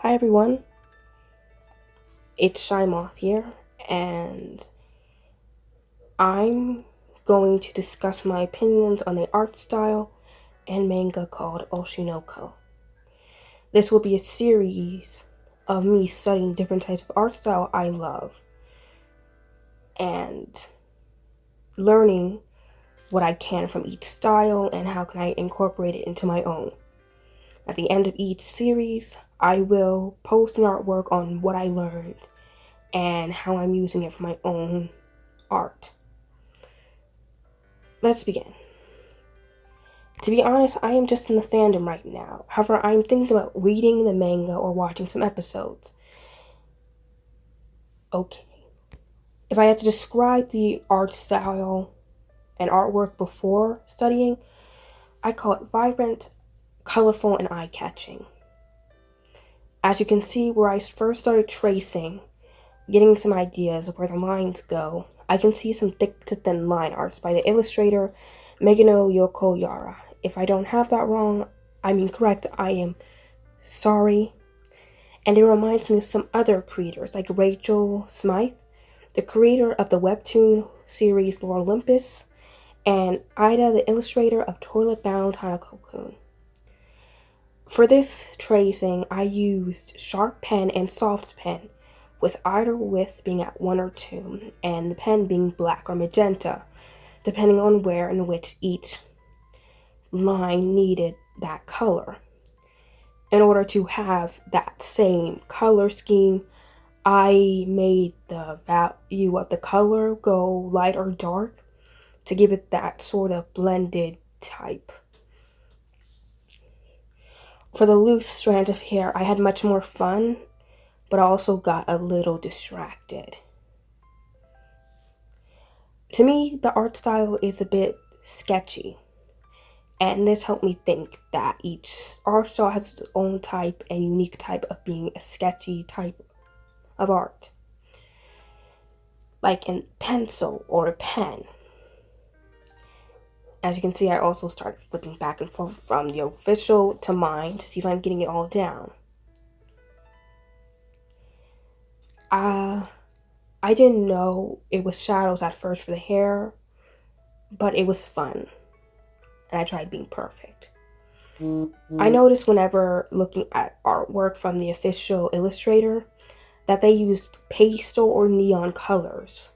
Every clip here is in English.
Hi everyone, it's Shy Moth here, and I'm going to discuss my opinions on the art style and manga called Oshi No Ko. This will be a series of me studying different types of art style I love and learning what I can from each style and how can I incorporate it into my own. At the end of each series, I will post an artwork on what I learned and how I'm using it for my own art. Let's begin. To be honest, I am just in the fandom right now. However, I'm thinking about reading the manga or watching some episodes. Okay. If I had to describe the art style and artwork before studying, I'd call it vibrant, colorful, and eye-catching. As you can see, where I first started tracing, getting some ideas of where the lines go, I can see some thick to thin line arts by the illustrator Manga no Yoko Yara. If I don't have that wrong, correct, I am sorry. And it reminds me of some other creators like Rachel Smythe, the creator of the webtoon series Lore Olympus, and Ida, the illustrator of Toilet Bound Hanako-kun. For this tracing, I used sharp pen and soft pen, with either width being at 1 or 2, and the pen being black or magenta, depending on where and which each line needed that color. In order to have that same color scheme, I made the value of the color go light or dark to give it that sort of blended type. For the loose strands of hair, I had much more fun, but also got a little distracted. To me, the art style is a bit sketchy, and this helped me think that each art style has its own type and unique type of being a sketchy type of art. Like in pencil or a pen. As you can see, I also started flipping back and forth from the official to mine to see if I'm getting it all down. I didn't know it was shadows at first for the hair, but it was fun, and I tried being perfect. I noticed whenever looking at artwork from the official illustrator that they used pastel or neon colors,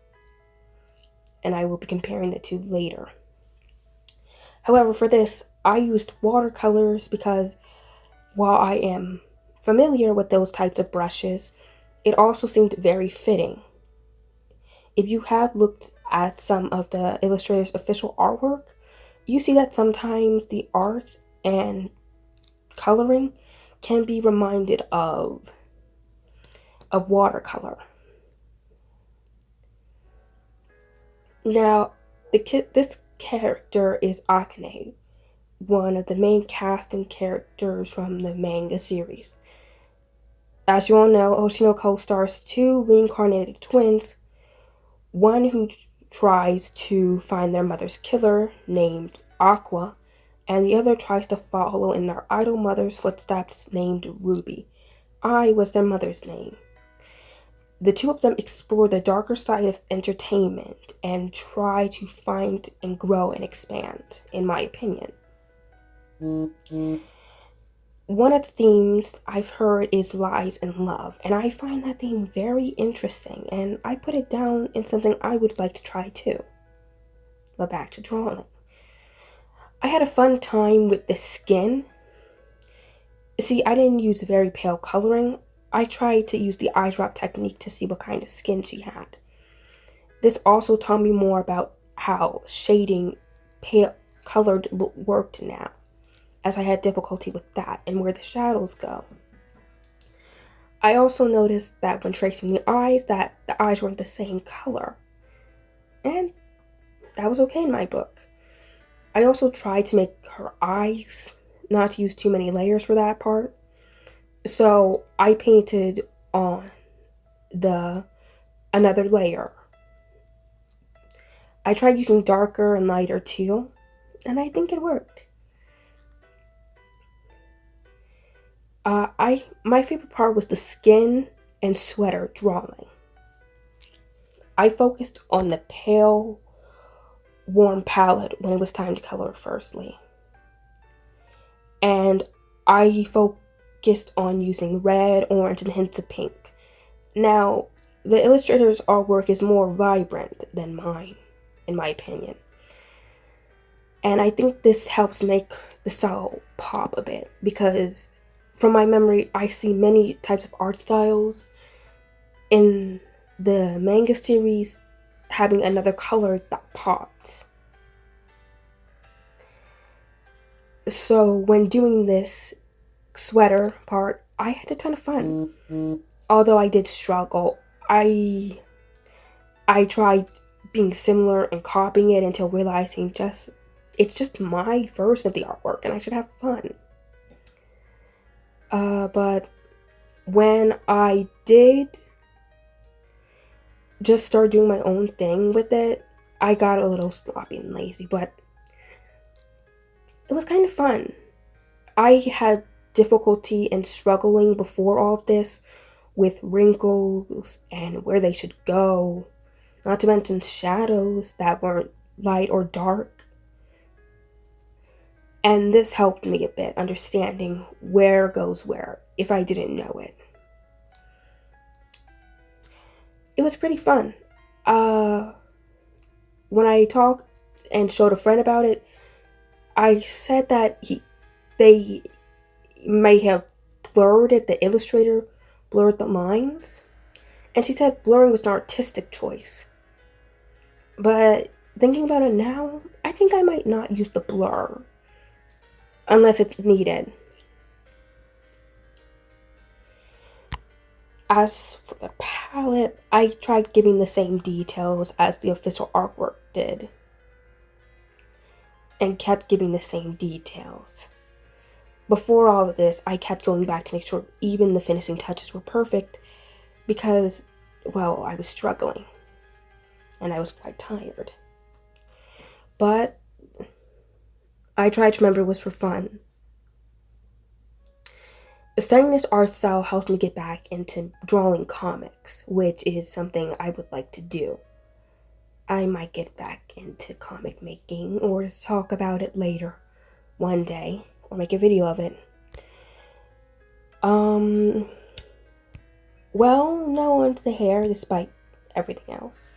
and I will be comparing the two later. However, for this, I used watercolors because while I am familiar with those types of brushes, it also seemed very fitting. If you have looked at some of the illustrator's official artwork, you see that sometimes the art and coloring can be reminded of watercolor. Now, this character is Akane, one of the main casting characters from the manga series. As you all know, Oshi No Ko stars two reincarnated twins, one who tries to find their mother's killer, named Aqua, and the other tries to follow in their idol mother's footsteps, named Ruby. I was their mother's name. The two of them explore the darker side of entertainment and try to find and grow and expand, in my opinion. One of the themes I've heard is lies and love, and I find that theme very interesting, and I put it down in something I would like to try too. But back to drawing. I had a fun time with the skin. See, I didn't use very pale coloring. I tried to use the eye drop technique to see what kind of skin she had. This also taught me more about how shading pale colored worked now, as I had difficulty with that and where the shadows go. I also noticed that when tracing the eyes, that the eyes weren't the same color. And that was okay in my book. I also tried to make her eyes, not to use too many layers for that part. So I painted on another layer. I tried using darker and lighter teal, and I think it worked. My favorite part was the skin and sweater drawing. I focused on the pale, warm palette when it was time to color firstly. And I focused on using red, orange, and hints of pink. Now, the illustrator's artwork is more vibrant than mine, in my opinion. And I think this helps make the style pop a bit because from my memory, I see many types of art styles in the manga series having another color that popped. So when doing this sweater part, I had a ton of fun. Although I did struggle, I tried being similar and copying it until realizing it's just my version of the artwork and I should have fun. But when I did just start doing my own thing with it, I got a little sloppy and lazy, but it was kind of fun. I had difficulty and struggling before all of this with wrinkles and where they should go, not to mention shadows that weren't light or dark. And this helped me a bit, understanding where goes where, if I didn't know it. It was pretty fun. When I talked and showed a friend about it, I said that they may have blurred it, the illustrator blurred the lines. And she said blurring was an artistic choice. But thinking about it now, I think I might not use the blur unless it's needed. As for the palette, I tried giving the same details as the official artwork did. And kept giving the same details. Before all of this, I kept going back to make sure even the finishing touches were perfect because, well, I was struggling. And I was quite tired. But I tried to remember it was for fun. Studying this art style helped me get back into drawing comics, which is something I would like to do. I might get back into comic making or talk about it later one day or make a video of it. Well, now on to the hair despite everything else.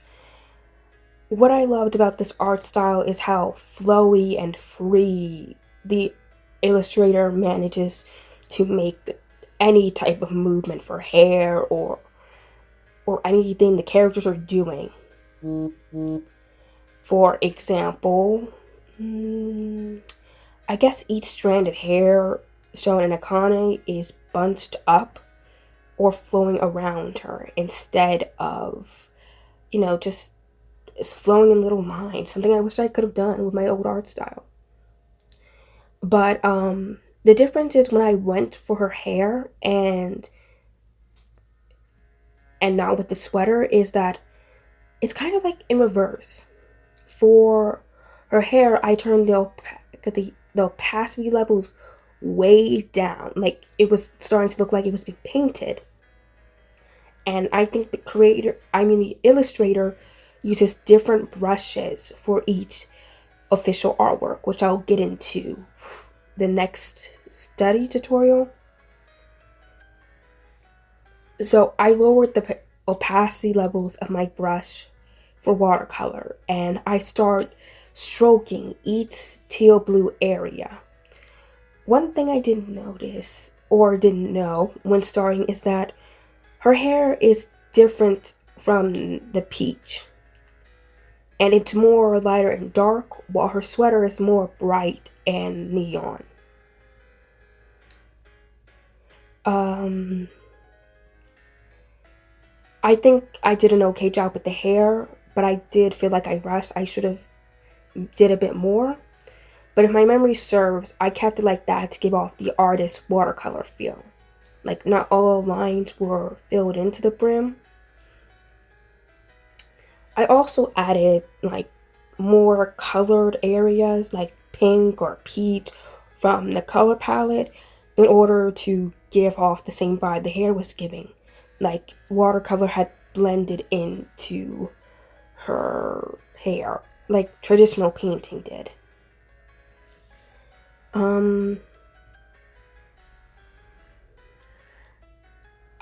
What I loved about this art style is how flowy and free the illustrator manages to make any type of movement for hair or anything the characters are doing. For example, I guess each strand of hair shown in Akane is bunched up or flowing around her instead of, just flowing in little lines. Something I wish I could have done with my old art style. But the difference is when I went for her hair and not with the sweater is that it's kind of like in reverse. For her hair, I turned the opacity levels way down. Like it was starting to look like it was being painted. And I think the illustrator uses different brushes for each official artwork, which I'll get into the next study tutorial. So I lowered the opacity levels of my brush for watercolor and I start stroking each teal blue area. One thing I didn't notice or didn't know when starting is that her hair is different from the peach. And it's more lighter and dark, while her sweater is more bright and neon. I think I did an okay job with the hair, but I did feel like I rushed. I should have did a bit more. But if my memory serves, I kept it like that to give off the artist's watercolor feel. Like, not all lines were filled into the brim. I also added, more colored areas, like pink or peach, from the color palette in order to give off the same vibe the hair was giving. Like watercolor had blended into her hair, like traditional painting did.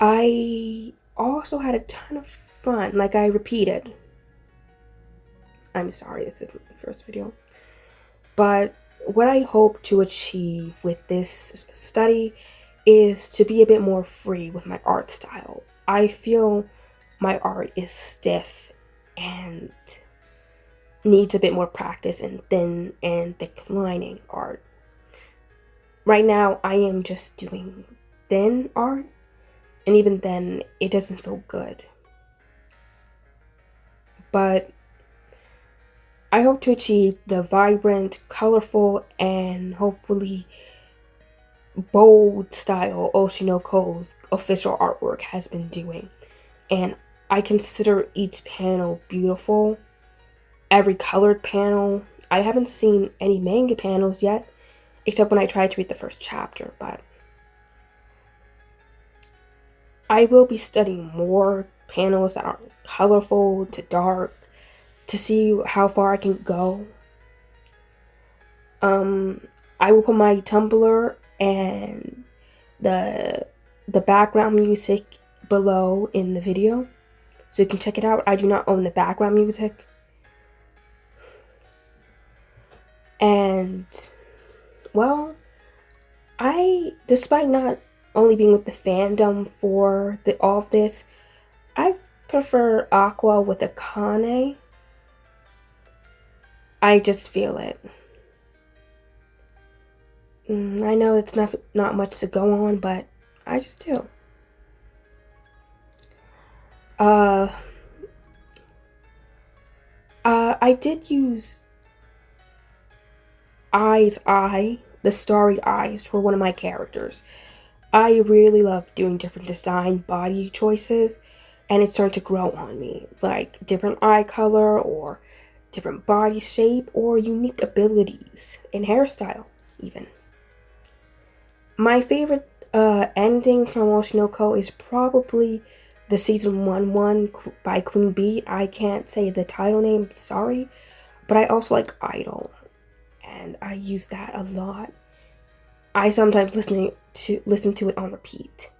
I also had a ton of fun. Like I repeated. I'm sorry, this isn't the first video. But what I hope to achieve with this study is to be a bit more free with my art style. I feel my art is stiff and needs a bit more practice in thin and thick lining art. Right now, I am just doing thin art, and even then, it doesn't feel good. But I hope to achieve the vibrant, colorful, and hopefully bold style Oshi No Ko's official artwork has been doing. And I consider each panel beautiful. Every colored panel. I haven't seen any manga panels yet, except when I tried to read the first chapter, but I will be studying more panels that are colorful to dark to see how far I can go. I will put my Tumblr and the background music below in the video, so you can check it out. I do not own the background music. And, well, despite not only being with the fandom for all of this, I prefer Aqua with a Kane. I just feel it. I know it's not much to go on, but I just do. I did use the starry eyes for one of my characters. I really love doing different design body choices, and it's starting to grow on me, like different eye color or different body shape or unique abilities in hairstyle even. My favorite ending from Oshi No Ko is probably the season 1 by Queen Bee. I can't say the title name, sorry, but I also like Idol, and I use that a lot. I sometimes listen to it on repeat.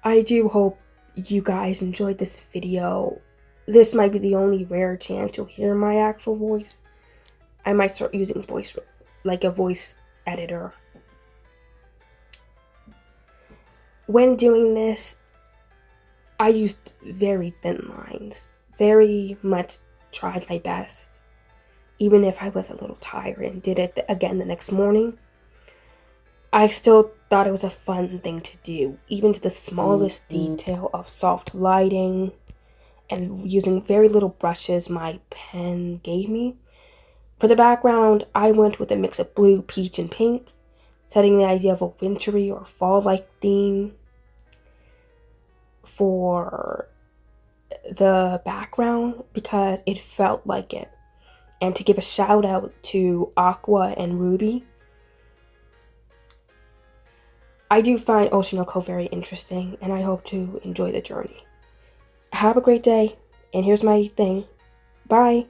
I do hope you guys enjoyed this video. This might be the only rare chance you'll hear my actual voice. I might start using a voice editor. When doing this, I used very thin lines. Very much tried my best. Even if I was a little tired and did it again the next morning, I still thought it was a fun thing to do, even to the smallest detail of soft lighting and using very little brushes my pen gave me. For the background, I went with a mix of blue, peach, and pink, setting the idea of a wintry or fall-like theme. For the background, because it felt like it. And to give a shout out to Aqua and Ruby. I do find Oshi No Ko very interesting, and I hope to enjoy the journey. Have a great day, and here's my thing. Bye!